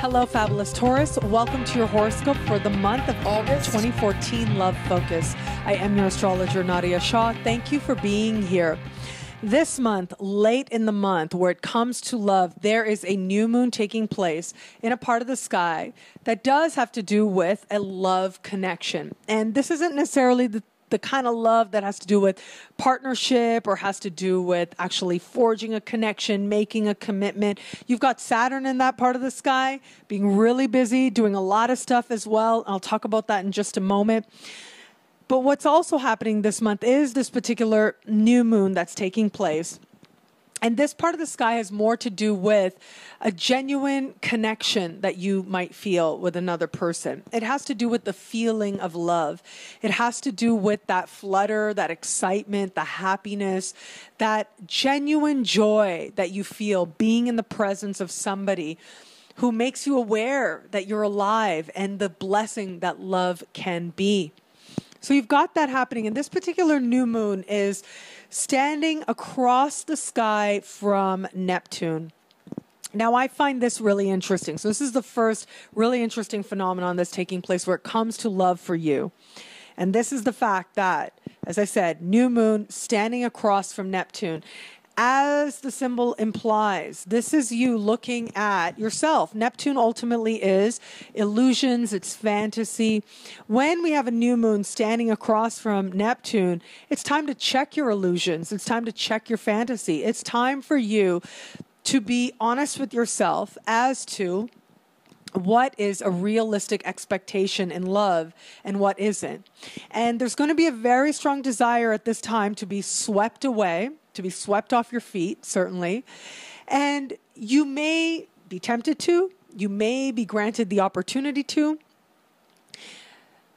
Hello, fabulous Taurus. Welcome to your horoscope for the month of August 2014 Love Focus. I am your astrologer, Nadiya Shah. Thank you for being here. This month, late in the month, where it comes to love, there is a new moon taking place in a part of the sky that does have to do with a love connection. And this isn't necessarily the kind of love that has to do with partnership or has to do with actually forging a connection, making a commitment. You've got Saturn in that part of the sky, being really busy, doing a lot of stuff as well. I'll talk about that in just a moment. But what's also happening this month is this particular new moon that's taking place. And this part of the sky has more to do with a genuine connection that you might feel with another person. It has to do with the feeling of love. It has to do with that flutter, that excitement, the happiness, that genuine joy that you feel being in the presence of somebody who makes you aware that you're alive and the blessing that love can be. So you've got that happening, and this particular new moon is standing across the sky from Neptune. Now, I find this really interesting. So this is the first really interesting phenomenon that's taking place where it comes to love for you. And this is the fact that, as I said, new moon standing across from Neptune. As the symbol implies, this is you looking at yourself. Neptune ultimately is illusions, it's fantasy. When we have a new moon standing across from Neptune, it's time to check your illusions. It's time to check your fantasy. It's time for you to be honest with yourself as to what is a realistic expectation in love and what isn't. And there's going to be a very strong desire at this time to be swept away, to be swept off your feet, certainly. And you may be tempted to, you may be granted the opportunity to,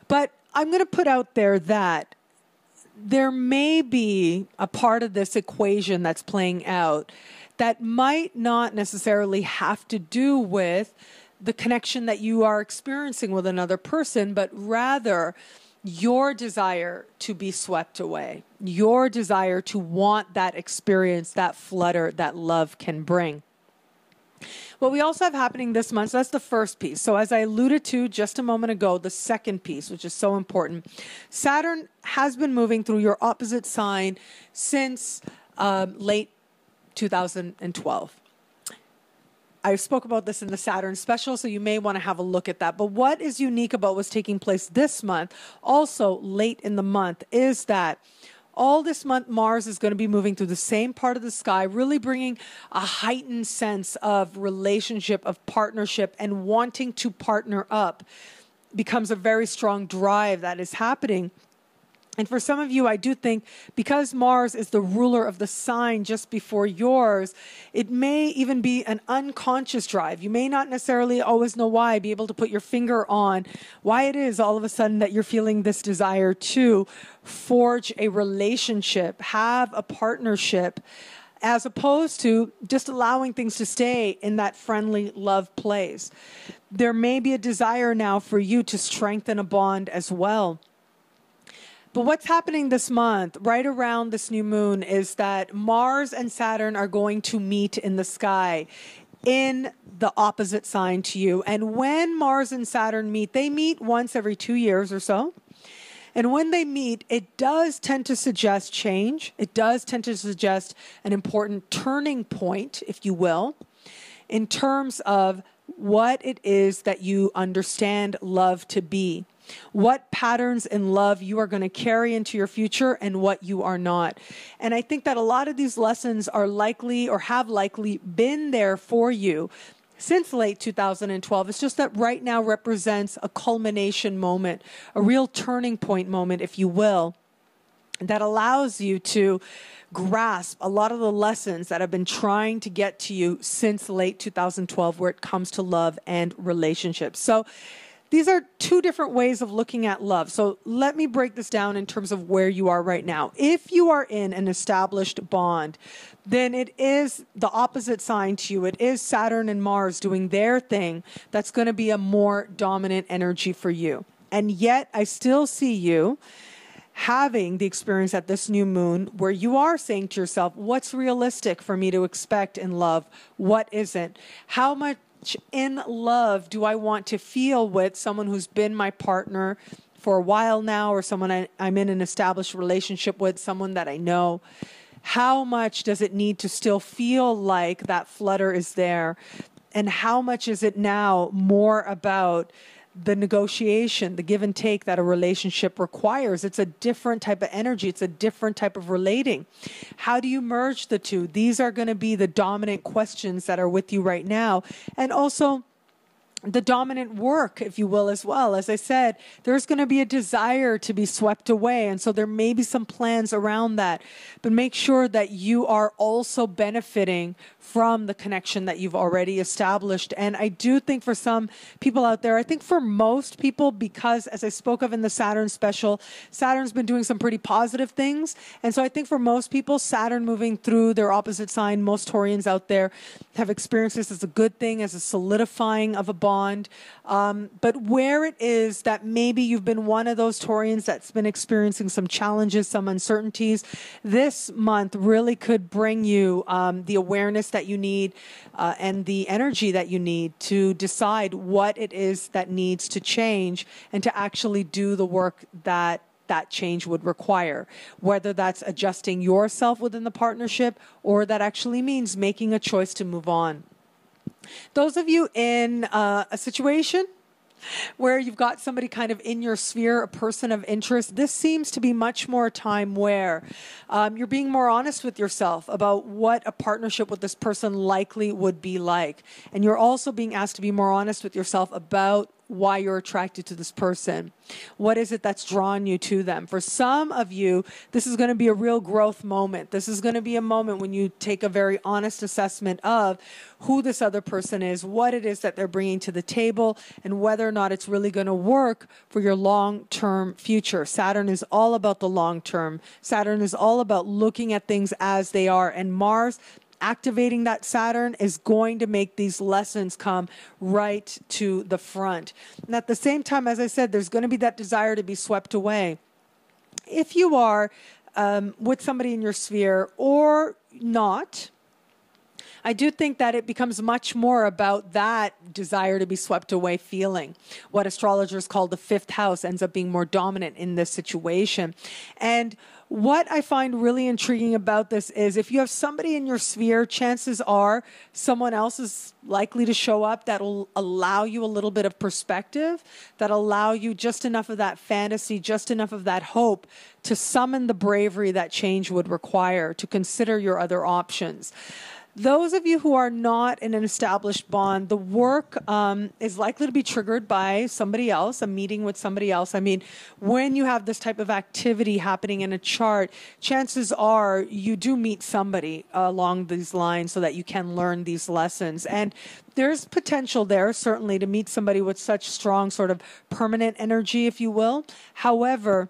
but I'm going to put out there that there may be a part of this equation that's playing out that might not necessarily have to do with the connection that you are experiencing with another person, but rather your desire to be swept away, your desire to want that experience, that flutter that love can bring. What we also have happening this month, so that's the first piece. So as I alluded to just a moment ago, the second piece, which is so important, Saturn has been moving through your opposite sign since late 2012. I spoke about this in the Saturn special, so you may want to have a look at that. But what is unique about what's taking place this month, also late in the month, is that all this month Mars is going to be moving through the same part of the sky, really bringing a heightened sense of relationship, of partnership, and wanting to partner up becomes a very strong drive that is happening. And for some of you, I do think because Mars is the ruler of the sign just before yours, it may even be an unconscious drive. You may not necessarily always know why, be able to put your finger on why it is all of a sudden that you're feeling this desire to forge a relationship, have a partnership, as opposed to just allowing things to stay in that friendly love place. There may be a desire now for you to strengthen a bond as well. But what's happening this month, right around this new moon, is that Mars and Saturn are going to meet in the sky in the opposite sign to you. And when Mars and Saturn meet, they meet once every 2 years or so. And when they meet, it does tend to suggest change. It does tend to suggest an important turning point, if you will, in terms of what it is that you understand love to be. What patterns in love you are going to carry into your future and what you are not. And I think that a lot of these lessons are likely or have likely been there for you since late 2012. It's just that right now represents a culmination moment, a real turning point moment, if you will, that allows you to grasp a lot of the lessons that have been trying to get to you since late 2012 where it comes to love and relationships. So these are two different ways of looking at love. So let me break this down in terms of where you are right now. If you are in an established bond, then it is the opposite sign to you. It is Saturn and Mars doing their thing. That's going to be a more dominant energy for you. And yet I still see you having the experience at this new moon where you are saying to yourself, what's realistic for me to expect in love? What isn't? How much in love do I want to feel with someone who's been my partner for a while now, or someone I'm in an established relationship with, someone that I know? How much does it need to still feel like that flutter is there? And how much is it now more about the negotiation, the give and take that a relationship requires? It's a different type of energy. It's a different type of relating. How do you merge the two? These are going to be the dominant questions that are with you right now. And also the dominant work, if you will, as well. As I said, there's going to be a desire to be swept away. And so there may be some plans around that. But make sure that you are also benefiting from the connection that you've already established. And I do think for some people out there, I think for most people, because as I spoke of in the Saturn special, Saturn's been doing some pretty positive things. And so I think for most people, Saturn moving through their opposite sign, most Taurians out there have experienced this as a good thing, as a solidifying of a bond. But where it is that maybe you've been one of those Taurians that's been experiencing some challenges, some uncertainties, this month really could bring you the awareness that you need and the energy that you need to decide what it is that needs to change and to actually do the work that change would require, whether that's adjusting yourself within the partnership or that actually means making a choice to move on. Those of you in a situation where you've got somebody kind of in your sphere, a person of interest, this seems to be much more a time where you're being more honest with yourself about what a partnership with this person likely would be like. And you're also being asked to be more honest with yourself about why you're attracted to this person. What is it that's drawn you to them? For some of you, this is going to be a real growth moment. This is going to be a moment when you take a very honest assessment of who this other person is, what it is that they're bringing to the table, and whether or not it's really going to work for your long-term future. Saturn is all about the long term. Saturn is all about looking at things as they are. And Mars, activating that Saturn, is going to make these lessons come right to the front. And at the same time, as I said, there's going to be that desire to be swept away. If you are with somebody in your sphere or not, I do think that it becomes much more about that desire to be swept away feeling. What astrologers call the fifth house ends up being more dominant in this situation. And what I find really intriguing about this is if you have somebody in your sphere, chances are someone else is likely to show up that will allow you a little bit of perspective, that allow you just enough of that fantasy, just enough of that hope to summon the bravery that change would require, to consider your other options. Those of you who are not in an established bond, the work is likely to be triggered by somebody else, a meeting with somebody else. I mean, when you have this type of activity happening in a chart, chances are you do meet somebody along these lines so that you can learn these lessons. And there's potential there, certainly, to meet somebody with such strong sort of permanent energy, if you will. However,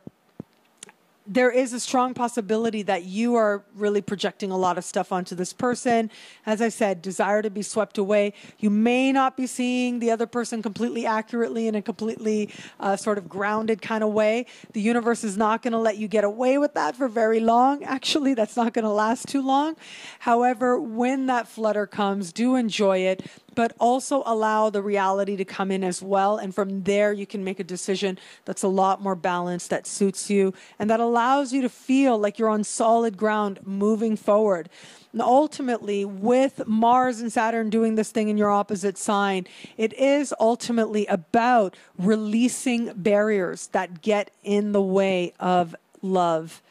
there is a strong possibility that you are really projecting a lot of stuff onto this person. As I said, desire to be swept away. You may not be seeing the other person completely accurately in a completely sort of grounded kind of way. The universe is not going to let you get away with that for very long. Actually, that's not going to last too long. However, when that flutter comes, do enjoy it, but also allow the reality to come in as well. And from there, you can make a decision that's a lot more balanced, that suits you, and that allows you to feel like you're on solid ground moving forward. And ultimately, with Mars and Saturn doing this thing in your opposite sign, it is ultimately about releasing barriers that get in the way of love,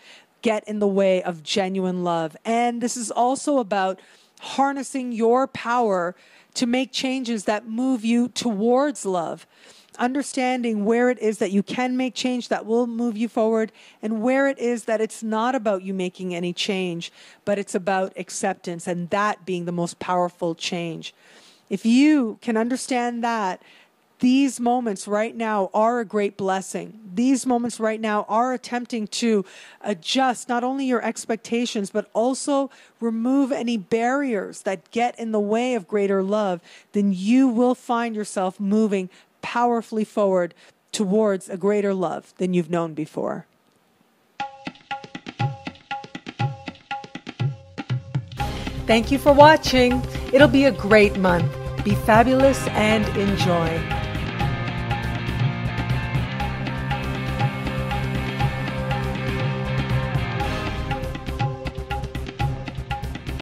get in the way of genuine love. And this is also about harnessing your power to make changes that move you towards love. Understanding where it is that you can make change that will move you forward, and where it is that it's not about you making any change, but it's about acceptance, and that being the most powerful change. If you can understand that, these moments right now are a great blessing. These moments right now are attempting to adjust not only your expectations, but also remove any barriers that get in the way of greater love. Then you will find yourself moving powerfully forward towards a greater love than you've known before. Thank you for watching. It'll be a great month. Be fabulous and enjoy.